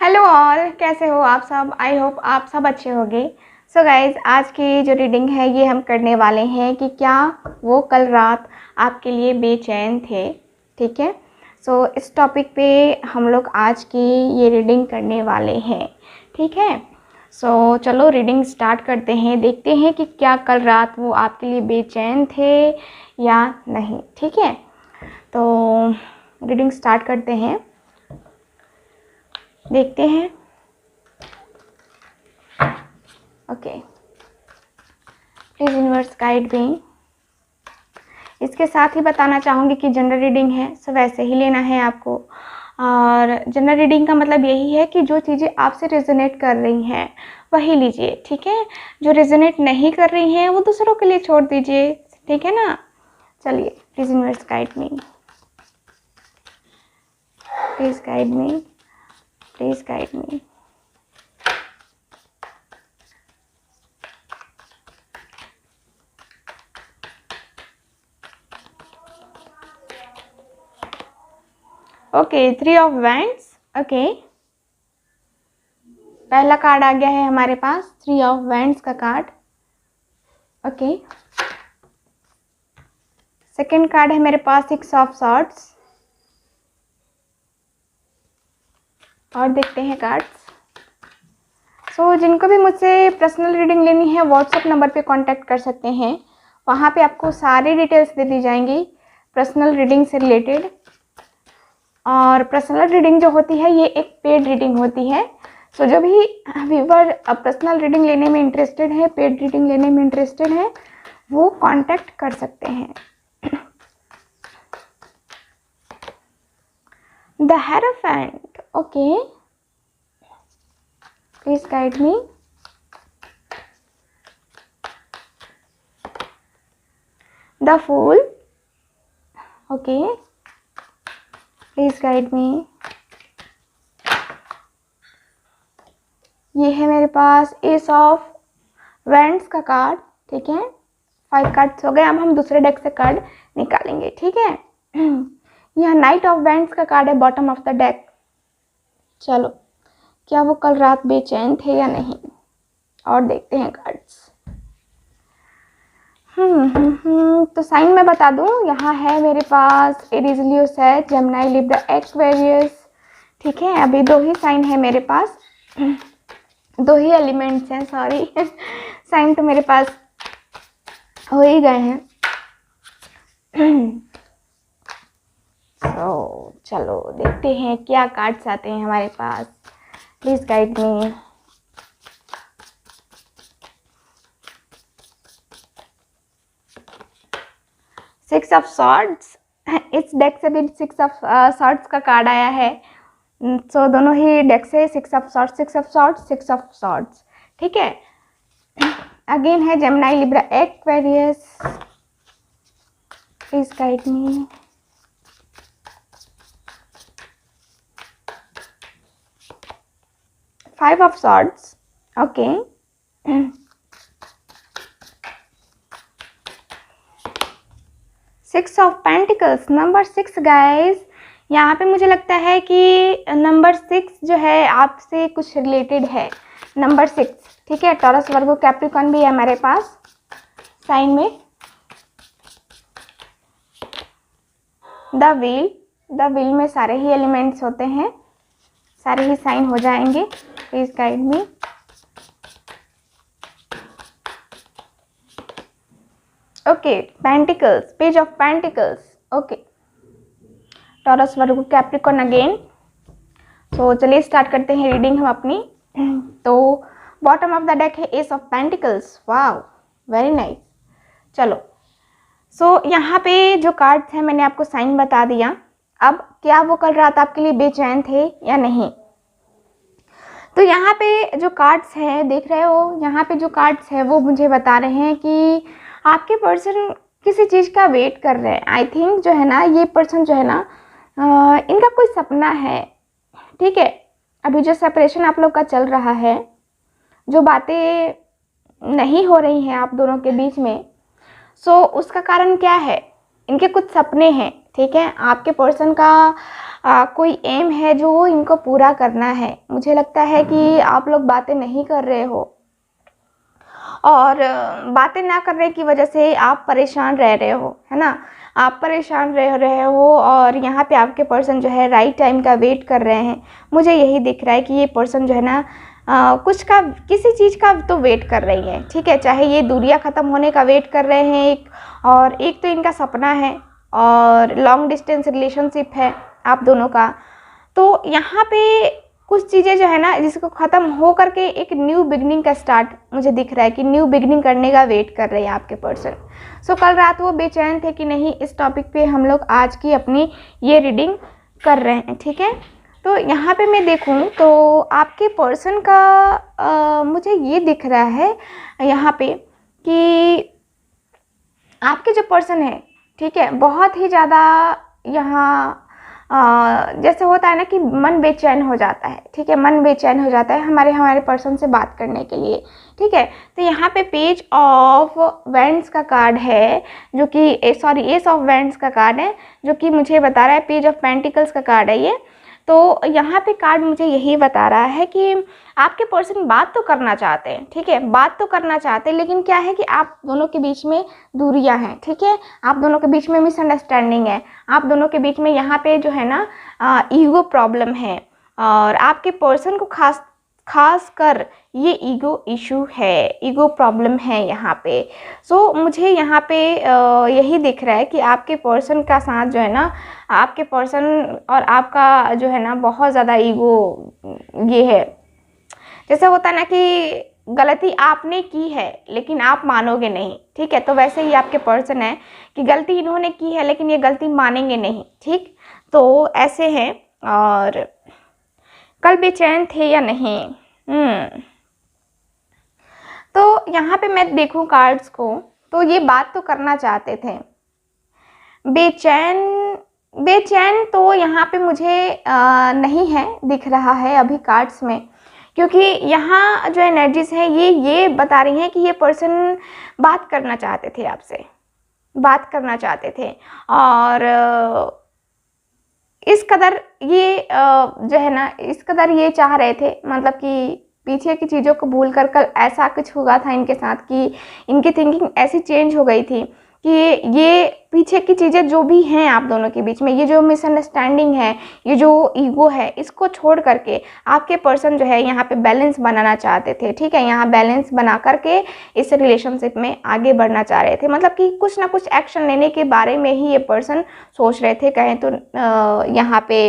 Hello all, कैसे हो आप सब। आई होप आप सब अच्छे होंगे। सो गाइज, आज की जो रीडिंग है ये हम करने वाले हैं कि क्या वो कल रात आपके लिए बेचैन थे। ठीक है। सो इस टॉपिक पे हम लोग आज की ये रीडिंग करने वाले हैं। ठीक है। सो चलो रीडिंग स्टार्ट करते हैं, देखते हैं कि क्या कल रात वो आपके लिए बेचैन थे या नहीं। ठीक है, तो रीडिंग स्टार्ट करते हैं, देखते हैं। Okay, please universe guide me. इसके साथ ही बताना चाहूँगी कि जनरल रीडिंग है, सो वैसे ही लेना है आपको। और जनरल रीडिंग का मतलब यही है कि जो चीज़ें आपसे रेजोनेट कर रही हैं वही लीजिए। ठीक है, जो रेजोनेट नहीं कर रही हैं वो दूसरों के लिए छोड़ दीजिए। ठीक है ना। चलिए, please universe guide me, please guide me, please guide me. Okay, 3 of wands. Okay, पहला कार्ड आ गया है हमारे पास 3 ऑफ वैंड्स का कार्ड। ओके, सेकेंड कार्ड है मेरे पास 6 ऑफ सॉर्ड्स। और देखते हैं कार्ड्स। सो जिनको भी मुझसे पर्सनल रीडिंग लेनी है व्हाट्सएप नंबर पे कांटेक्ट कर सकते हैं। वहाँ पे आपको सारी डिटेल्स दे दी जाएंगी पर्सनल रीडिंग से रिलेटेड। और पर्सनल रीडिंग जो होती है ये एक पेड रीडिंग होती है। सो जो भी व्यूवर पर्सनल रीडिंग लेने में इंटरेस्टेड है, पेड रीडिंग लेने में इंटरेस्टेड है, वो कांटेक्ट कर सकते हैं। The hierophant. Okay, please guide me. The fool. Okay, please guide me. ये है मेरे पास एस ऑफ वैंड्स का कार्ड। ठीक है, 5 कार्ड्स हो गए। अब हम दूसरे डेक से कार्ड निकालेंगे। ठीक है। यह नाइट ऑफ वैंड्स का कार्ड है बॉटम ऑफ द डेक। चलो, क्या वो कल रात बेचैन थे या नहीं, और देखते हैं कार्ड्स। तो साइन मैं बता दूं, यहाँ है मेरे पास एरीज, लियो, सैज, जेमिनी, लिब्रा, एक्वेरियस। ठीक है, अभी 2 ही साइन है मेरे पास, 2 ही एलिमेंट्स हैं, सॉरी। साइन तो मेरे पास हो ही गए हैं। चलो देखते हैं क्या कार्ड्स आते हैं हमारे पास। Please guide me. Six of swords. इस डेक से भी 6 ऑफ सॉर्ड्स का कार्ड आया है। सो दोनों ही डेक से 6 of swords, 6 of swords, 6 of swords. ठीक है। अगेन है Gemini, Libra, Aquarius. Please guide me. Five of swords. Okay, 6 of pentacles. Number 6 guys, यहाँ पे मुझे लगता है कि नंबर 6 जो है आपसे कुछ रिलेटेड है। नंबर 6, ठीक है। टॉरस, वर्गो, कैप्रिकॉर्न भी है हमारे पास साइन में। The wheel. द व्हील में सारे ही एलिमेंट्स होते हैं, सारे ही साइन हो जाएंगे। Please guide me. Okay, pentacles, page of pentacles. Okay, Taurus, Virgo, Capricorn again. So चलिए स्टार्ट करते हैं रीडिंग हम अपनी। तो बॉटम ऑफ द डेक है ace of pentacles. Wow, very nice. चलो, सो यहाँ पे जो कार्ड्स हैं मैंने आपको साइन बता दिया। अब क्या वो कल रात आपके लिए बेचैन थे या नहीं। तो यहाँ पे जो कार्ड्स हैं देख रहे हो, यहाँ पे जो कार्ड्स है वो मुझे बता रहे हैं कि आपके पर्सन किसी चीज़ का वेट कर रहे हैं। आई थिंक जो है ना, ये पर्सन जो है ना, इनका कोई सपना है। ठीक है, अभी जो सेपरेशन आप लोग का चल रहा है, जो बातें नहीं हो रही हैं आप दोनों के बीच में, सो उसका कारण क्या है। इनके कुछ सपने हैं। ठीक है, आपके पर्सन का कोई एम है जो इनको पूरा करना है। मुझे लगता है कि आप लोग बातें नहीं कर रहे हो और बातें ना करने की वजह से आप परेशान रह रहे हो, है ना। आप परेशान रह रहे हो और यहाँ पे आपके पर्सन जो है राइट टाइम का वेट कर रहे हैं। मुझे यही दिख रहा है कि ये पर्सन जो है ना कुछ का, किसी चीज़ का तो वेट कर रही है, ठीक है। चाहे ये दूरियां ख़त्म होने का वेट कर रहे हैं एक, और एक तो इनका सपना है और लॉन्ग डिस्टेंस रिलेशनशिप है आप दोनों का। तो यहाँ पे कुछ चीज़ें जो है ना जिसको ख़त्म हो करके एक न्यू बिगनिंग का स्टार्ट मुझे दिख रहा है कि न्यू बिगनिंग करने का वेट कर रहे हैं आपके पर्सन। सो कल रात वो बेचैन थे कि नहीं, इस टॉपिक पे हम लोग आज की अपनी ये रीडिंग कर रहे हैं, ठीक है। तो यहाँ पे मैं देखूँ तो आपके पर्सन का मुझे ये दिख रहा है यहाँ पे कि आपके जो पर्सन है, ठीक है, बहुत ही ज़्यादा यहाँ जैसे होता है ना कि मन बेचैन हो जाता है, ठीक है, मन बेचैन हो जाता है हमारे पर्सन से बात करने के लिए, ठीक है। तो यहाँ पे पेज ऑफ वैंड्स का कार्ड है जो कि सॉरी एस ऑफ वैंड्स का कार्ड है जो कि मुझे बता रहा है पेज ऑफ पेंटिकल्स का कार्ड है ये। तो यहाँ पे कार्ड मुझे यही बता रहा है कि आपके पर्सन बात तो करना चाहते हैं, ठीक है, बात तो करना चाहते हैं, लेकिन क्या है कि आप दोनों के बीच में दूरियां हैं, ठीक है, आप दोनों के बीच में मिसअंडरस्टैंडिंग है, आप दोनों के बीच में यहाँ पे जो है ना ईगो प्रॉब्लम है और आपके पर्सन को खास कर ये ईगो इशू है, ईगो प्रॉब्लम है यहाँ पे। सो मुझे यहाँ पे यही दिख रहा है कि आपके पर्सन का साथ जो है ना, आपके पर्सन और आपका जो है ना बहुत ज़्यादा ईगो ये है। जैसे होता है ना कि गलती आपने की है लेकिन आप मानोगे नहीं, ठीक है। तो वैसे ही आपके पर्सन है कि गलती इन्होंने की है लेकिन ये गलती मानेंगे नहीं, ठीक। तो ऐसे हैं और कल बेचैन थे या नहीं। तो यहाँ पे मैं देखूं कार्ड्स को तो ये बात तो करना चाहते थे। बेचैन तो यहाँ पे मुझे नहीं है दिख रहा है अभी कार्ड्स में, क्योंकि यहाँ जो एनर्जीज हैं ये बता रही हैं कि ये पर्सन बात करना चाहते थे आपसे, बात करना चाहते थे और इस कदर ये जो है ना इस कदर ये चाह रहे थे, मतलब कि पीछे की चीज़ों को भूल कर कल ऐसा कुछ हुआ था इनके साथ कि इनकी थिंकिंग ऐसी चेंज हो गई थी कि ये पीछे की चीज़ें जो भी हैं आप दोनों के बीच में, ये जो मिसअंडरस्टैंडिंग है, ये जो ईगो है, इसको छोड़ करके आपके पर्सन जो है यहाँ पे बैलेंस बनाना चाहते थे, ठीक है। यहाँ बैलेंस बना करके इस रिलेशनशिप में आगे बढ़ना चाह रहे थे, मतलब कि कुछ ना कुछ एक्शन लेने के बारे में ही ये पर्सन सोच रहे थे। कहें तो यहाँ पे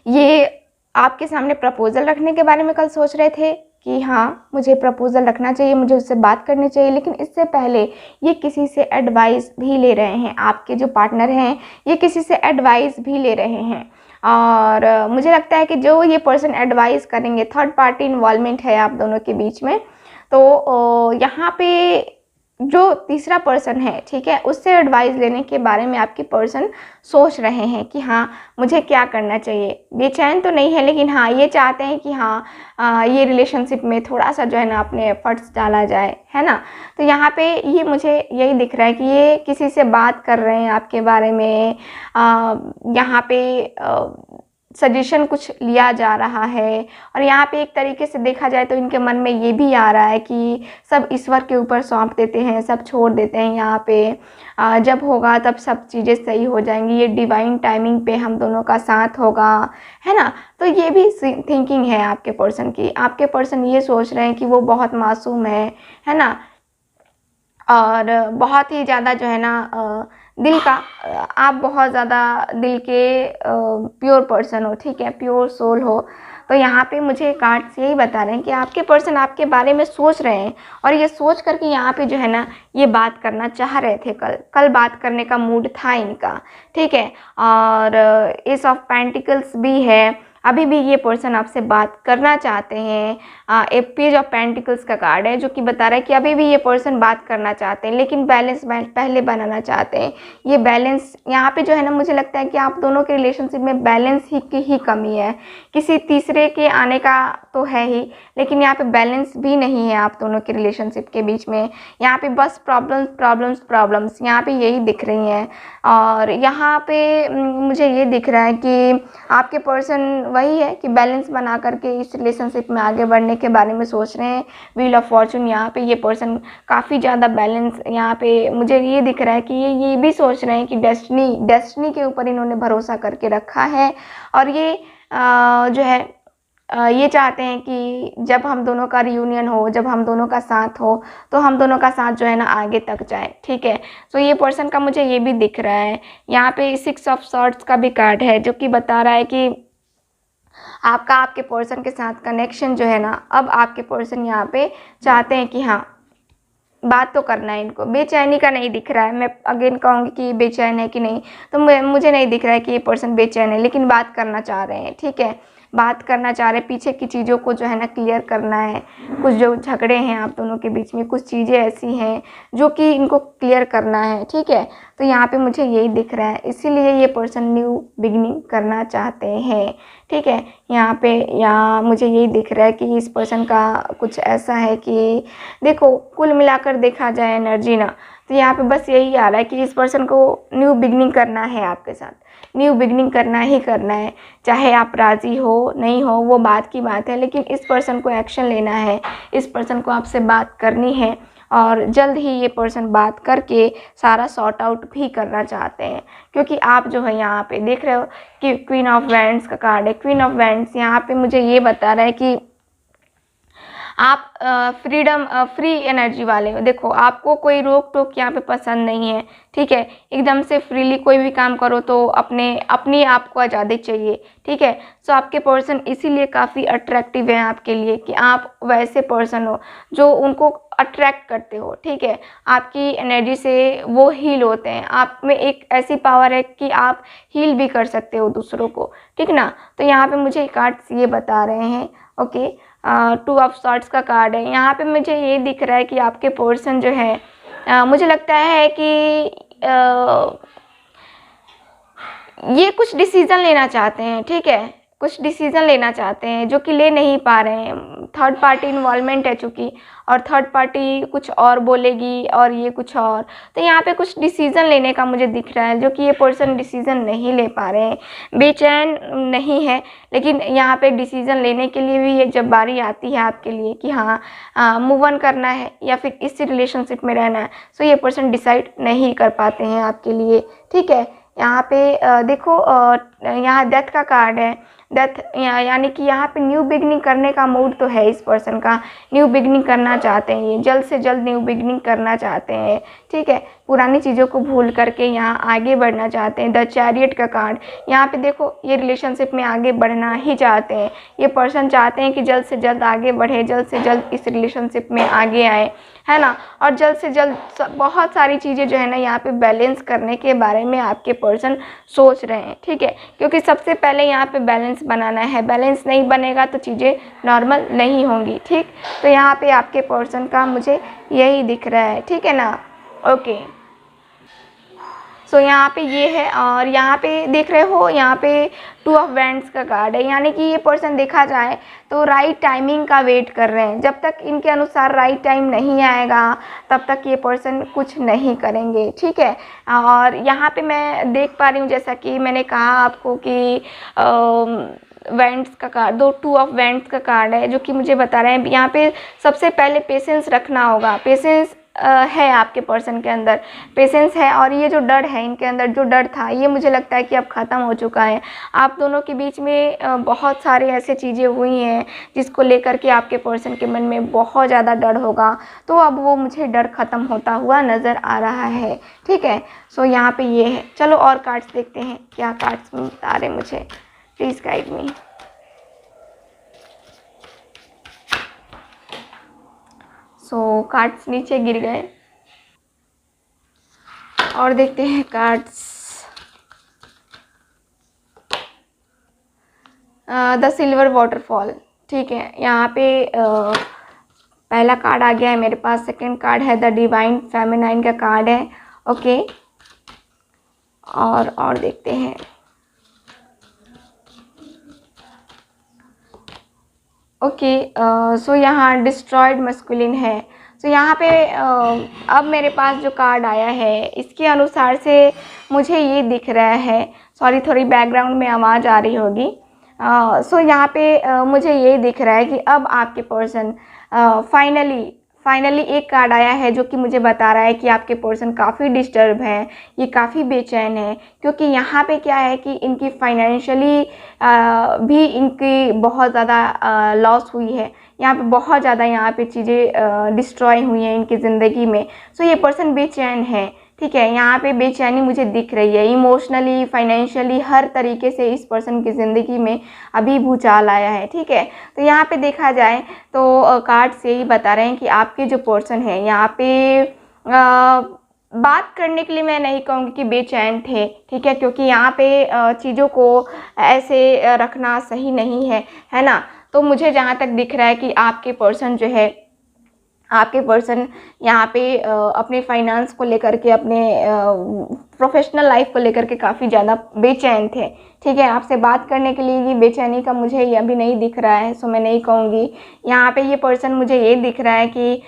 ये आपके सामने प्रपोजल रखने के बारे में कल सोच रहे थे कि हाँ मुझे प्रपोजल रखना चाहिए, मुझे उससे बात करनी चाहिए, लेकिन इससे पहले ये किसी से एडवाइस भी ले रहे हैं। आपके जो पार्टनर हैं ये किसी से एडवाइस भी ले रहे हैं और मुझे लगता है कि जो ये पर्सन एडवाइस करेंगे, थर्ड पार्टी इन्वॉल्वमेंट है आप दोनों के बीच में। तो यहाँ पे जो तीसरा पर्सन है, ठीक है, उससे एडवाइस लेने के बारे में आपके पर्सन सोच रहे हैं कि हाँ मुझे क्या करना चाहिए। बेचैन तो नहीं है लेकिन हाँ ये चाहते हैं कि हाँ ये रिलेशनशिप में थोड़ा सा जो है ना अपने एफर्ट्स डाला जाए, है ना। तो यहाँ पे ये मुझे यही दिख रहा है कि ये किसी से बात कर रहे हैं आपके बारे में, यहाँ पे सजेशन कुछ लिया जा रहा है और यहाँ पे एक तरीके से देखा जाए तो इनके मन में ये भी आ रहा है कि सब ईश्वर के ऊपर सौंप देते हैं, सब छोड़ देते हैं। यहाँ पे जब होगा तब सब चीज़ें सही हो जाएंगी, ये डिवाइन टाइमिंग पे हम दोनों का साथ होगा, है ना। तो ये भी थिंकिंग है आपके पर्सन की। आपके पर्सन ये सोच रहे हैं कि वो बहुत मासूम है ना, और बहुत ही ज़्यादा जो है ना दिल का, आप बहुत ज़्यादा दिल के प्योर पर्सन हो, ठीक है, प्योर सोल हो। तो यहाँ पे मुझे कार्ड्स यही बता रहे हैं कि आपके पर्सन आपके बारे में सोच रहे हैं और ये सोच करके यहाँ पे जो है ना ये बात करना चाह रहे थे। कल बात करने का मूड था इनका, ठीक है। और एस ऑफ पेंटिकल्स भी है अभी भी ये पर्सन आपसे बात करना चाहते हैं। एक पेज ऑफ पेंटिकल्स का कार्ड है जो कि बता रहा है कि अभी भी ये पर्सन बात करना चाहते हैं, लेकिन बैलेंस पहले बनाना चाहते हैं। ये बैलेंस यहाँ पे जो है ना, मुझे लगता है कि आप दोनों के रिलेशनशिप में बैलेंस की ही कमी है। किसी तीसरे के आने का तो है ही, लेकिन यहाँ पे बैलेंस भी नहीं है आप दोनों के रिलेशनशिप के बीच में। यहाँ पे बस प्रॉब्लम्स प्रॉब्लम्स प्रॉब्लम्स यहाँ पे यही दिख रही हैं। और यहाँ पे मुझे ये दिख रहा है कि आपके पर्सन वही है कि बैलेंस बना करके इस रिलेशनशिप में आगे बढ़ने के बारे में सोच रहे हैं। व्हील ऑफ फॉर्चून यहाँ पे ये पर्सन काफ़ी ज़्यादा बैलेंस, यहाँ पे मुझे ये दिख रहा है कि ये भी सोच रहे हैं कि डेस्टिनी के ऊपर इन्होंने भरोसा करके रखा है। और ये जो है ये चाहते हैं कि जब हम दोनों का रियूनियन हो, जब हम दोनों का साथ हो, तो हम दोनों का साथ जो है ना आगे तक जाए। ठीक है, तो ये पर्सन का मुझे ये भी दिख रहा है। यहाँ पे 6 ऑफ सॉर्ड्स का भी कार्ड है जो कि बता रहा है कि आपके पर्सन के साथ कनेक्शन जो है ना, अब आपके पर्सन यहाँ पे चाहते हैं कि हाँ बात तो करना है इनको। बेचैनी का नहीं दिख रहा है, मैं अगेन कहूँगी कि बेचैन है कि नहीं, तो मुझे नहीं दिख रहा है कि ये पर्सन बेचैन है, लेकिन बात करना चाह रहे हैं। ठीक है, बात करना चाह रहे हैं, पीछे की चीज़ों को जो है ना क्लियर करना है। कुछ जो झगड़े हैं आप दोनों के बीच में, कुछ चीज़ें ऐसी हैं जो कि इनको क्लियर करना है। ठीक है, तो यहाँ पे मुझे यही दिख रहा है, इसीलिए ये पर्सन न्यू बिगनिंग करना चाहते हैं। ठीक है, यहाँ मुझे यही दिख रहा है कि इस पर्सन का कुछ ऐसा है कि देखो, कुल मिलाकर देखा जाए एनर्जी ना, तो यहाँ पे बस यही आ रहा है कि इस पर्सन को न्यू बिगनिंग करना है आपके साथ, न्यू बिगनिंग करना ही करना है। चाहे आप राज़ी हो नहीं हो वो बात की बात है, लेकिन इस पर्सन को एक्शन लेना है, इस पर्सन को आपसे बात करनी है। और जल्द ही ये पर्सन बात करके सारा सॉर्ट आउट भी करना चाहते हैं, क्योंकि आप जो है यहाँ पे देख रहे हो कि क्वीन ऑफ वैंड्स का कार्ड है। क्वीन ऑफ वैंड्स यहाँ पे मुझे ये बता रहा है कि आप फ्रीडम फ्री एनर्जी वाले हो। देखो, आपको कोई रोक टोक यहाँ पे पसंद नहीं है। ठीक है, एकदम से फ्रीली कोई भी काम करो तो अपनी आपको आज़ादी चाहिए। ठीक है, सो आपके पर्सन इसीलिए काफ़ी अट्रैक्टिव है आपके लिए कि आप वैसे पर्सन हो जो उनको अट्रैक्ट करते हो। ठीक है, आपकी एनर्जी से वो हील होते हैं, आप में एक ऐसी पावर है कि आप हील भी कर सकते हो दूसरों को। ठीक ना, तो यहाँ पे मुझे कार्ड्स ये बता रहे हैं। ओके, 2 ऑफ सॉर्ड्स का कार्ड है। यहाँ पे मुझे ये दिख रहा है कि आपके पर्सन जो है मुझे लगता है कि ये कुछ डिसीज़न लेना चाहते हैं। ठीक है, कुछ डिसीज़न लेना चाहते हैं जो कि ले नहीं पा रहे हैं। थर्ड पार्टी इन्वॉल्वमेंट है चूँकि, और थर्ड पार्टी कुछ और बोलेगी और ये कुछ और, तो यहाँ पे कुछ डिसीज़न लेने का मुझे दिख रहा है जो कि ये पर्सन डिसीज़न नहीं ले पा रहे हैं। बेचैन नहीं है, लेकिन यहाँ पे डिसीज़न लेने के लिए भी ये जब बारी आती है आपके लिए कि हाँ मूव ऑन करना है या फिर इस रिलेशनशिप में रहना है, सो ये पर्सन डिसाइड नहीं कर पाते हैं आपके लिए। ठीक है, यहाँ पे देखो, यहाँ डेथ का कार्ड है। डेथ यानी कि यहाँ पे न्यू बिगनिंग करने का मूड तो है इस पर्सन का, न्यू बिगनिंग करना चाहते हैं, ये जल्द से जल्द न्यू बिगनिंग करना चाहते हैं। ठीक है, पुरानी चीज़ों को भूल करके यहाँ आगे बढ़ना चाहते हैं। द चैरियट का कार्ड, यहाँ पे देखो, ये रिलेशनशिप में आगे बढ़ना ही चाहते हैं। ये पर्सन चाहते हैं कि जल्द से जल्द आगे बढ़े, जल्द से जल्द इस रिलेशनशिप में आगे आए, है ना। और जल्द से जल्द बहुत सारी चीज़ें जो है ना यहाँ पे बैलेंस करने के बारे में आपके पर्सन सोच रहे हैं। ठीक है, क्योंकि सबसे पहले यहाँ पे बैलेंस बनाना है, बैलेंस नहीं बनेगा तो चीज़ें नॉर्मल नहीं होंगी। ठीक, तो यहाँ पे आपके पर्सन का मुझे यही दिख रहा है। ठीक है ना, ओके। सो यहाँ पे ये है, और यहाँ पे देख रहे हो, यहाँ पे 2 ऑफ वैंड्स का कार्ड है। यानी कि ये पर्सन देखा जाए तो राइट टाइमिंग का वेट कर रहे हैं। जब तक इनके अनुसार राइट टाइम नहीं आएगा तब तक ये पर्सन कुछ नहीं करेंगे। ठीक है, और यहाँ पे मैं देख पा रही हूँ, जैसा कि मैंने कहा आपको कि वैंड्स का कार्ड, 2 ऑफ वैंड्स का कार्ड है जो कि मुझे बता रहे हैं यहाँ पे सबसे पहले पेशेंस रखना होगा। पेशेंस है आपके पर्सन के अंदर, पेशेंस है। और ये जो डर है इनके अंदर, जो डर था, ये मुझे लगता है कि अब ख़त्म हो चुका है। आप दोनों के बीच में बहुत सारे ऐसे चीज़ें हुई हैं जिसको लेकर के आपके पर्सन के मन में बहुत ज़्यादा डर होगा, तो अब वो मुझे डर ख़त्म होता हुआ नज़र आ रहा है। ठीक है, सो यहाँ पे ये है। चलो और कार्ड्स देखते हैं, क्या कार्ड्स बता रहे मुझे, please guide me. So cards नीचे गिर गए, और देखते हैं कार्ड्स। The silver waterfall. ठीक है, यहाँ पे पहला कार्ड आ गया है मेरे पास, सेकंड कार्ड है द डिवाइन फेमिनाइन का कार्ड है। ओके, और देखते हैं। ओके, सो यहाँ डिस्ट्रॉयड मस्कुलिन है। सो यहाँ पे अब मेरे पास जो कार्ड आया है इसके अनुसार से मुझे ये दिख रहा है, सॉरी थोड़ी बैकग्राउंड में आवाज़ आ रही होगी। सो यहाँ पे मुझे ये दिख रहा है कि अब आपके पर्सन फाइनली एक कार्ड आया है जो कि मुझे बता रहा है कि आपके पर्सन काफ़ी डिस्टर्ब है, ये काफ़ी बेचैन है, क्योंकि यहाँ पे क्या है कि इनकी फाइनेंशियली भी इनकी बहुत ज़्यादा लॉस हुई है। यहाँ पे बहुत ज़्यादा यहाँ पे चीज़ें डिस्ट्रॉय हुई हैं इनकी ज़िंदगी में। सो ये पर्सन बेचैन है। ठीक है, यहाँ पे बेचैनी मुझे दिख रही है, इमोशनली, फाइनेंशियली, हर तरीके से इस पर्सन की ज़िंदगी में अभी भूचाल आया है। ठीक है, तो यहाँ पे देखा जाए तो कार्ड से ही बता रहे हैं कि आपके जो पर्सन है यहाँ पे बात करने के लिए मैं नहीं कहूँगी कि बेचैन थे। ठीक है, क्योंकि यहाँ पे चीज़ों को ऐसे रखना सही नहीं है ना। तो मुझे जहाँ तक दिख रहा है कि आपके पर्सन जो है, आपके पर्सन यहाँ पे अपने फाइनेंस को लेकर के, अपने प्रोफेशनल लाइफ को लेकर के काफ़ी ज़्यादा बेचैन थे। ठीक है, आपसे बात करने के लिए ये बेचैनी का मुझे ये अभी नहीं दिख रहा है, सो मैं नहीं कहूँगी। यहाँ पे ये पर्सन मुझे ये दिख रहा है कि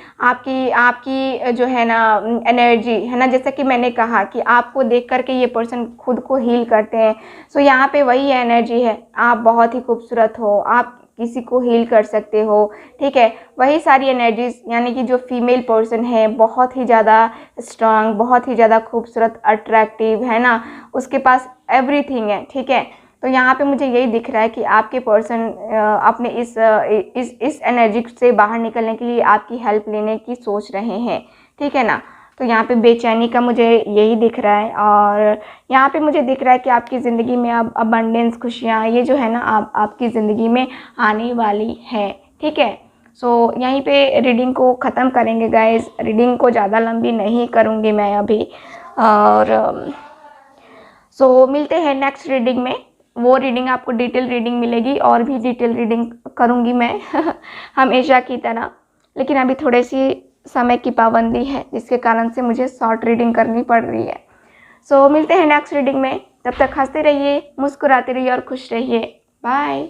आपकी जो है ना एनर्जी है ना, जैसा कि मैंने कहा कि आपको देख करके ये पर्सन खुद को हील करते हैं। सो यहाँ पे वही एनर्जी है, आप बहुत ही खूबसूरत हो, आप किसी को हील कर सकते हो। ठीक है, वही सारी एनर्जीज, यानी कि जो फीमेल पर्सन है बहुत ही ज़्यादा स्ट्रांग, बहुत ही ज़्यादा खूबसूरत, अट्रैक्टिव है ना, उसके पास एवरीथिंग है। ठीक है, तो यहाँ पे मुझे यही दिख रहा है कि आपके पर्सन अपने इस एनर्जी से बाहर निकलने के लिए आपकी हेल्प लेने की सोच रहे हैं। ठीक है ना, तो यहाँ पे बेचैनी का मुझे यही दिख रहा है। और यहाँ पे मुझे दिख रहा है कि आपकी ज़िंदगी में अब अबंडेंस, खुशियाँ, ये जो है ना आपकी ज़िंदगी में आने वाली है। ठीक है, सो यहीं पे रीडिंग को ख़त्म करेंगे गाइस। रीडिंग को ज़्यादा लंबी नहीं करूँगी मैं अभी। और सो मिलते हैं नेक्स्ट रीडिंग में। वो रीडिंग आपको डिटेल रीडिंग मिलेगी, और भी डिटेल रीडिंग करूँगी मैं हमेशा की तरह। लेकिन अभी थोड़ी सी समय की पाबंदी है, जिसके कारण से मुझे शॉर्ट रीडिंग करनी पड़ रही है। सो मिलते हैं नेक्स्ट रीडिंग में। तब तक हंसते रहिए, मुस्कुराते रहिए और खुश रहिए। बाय।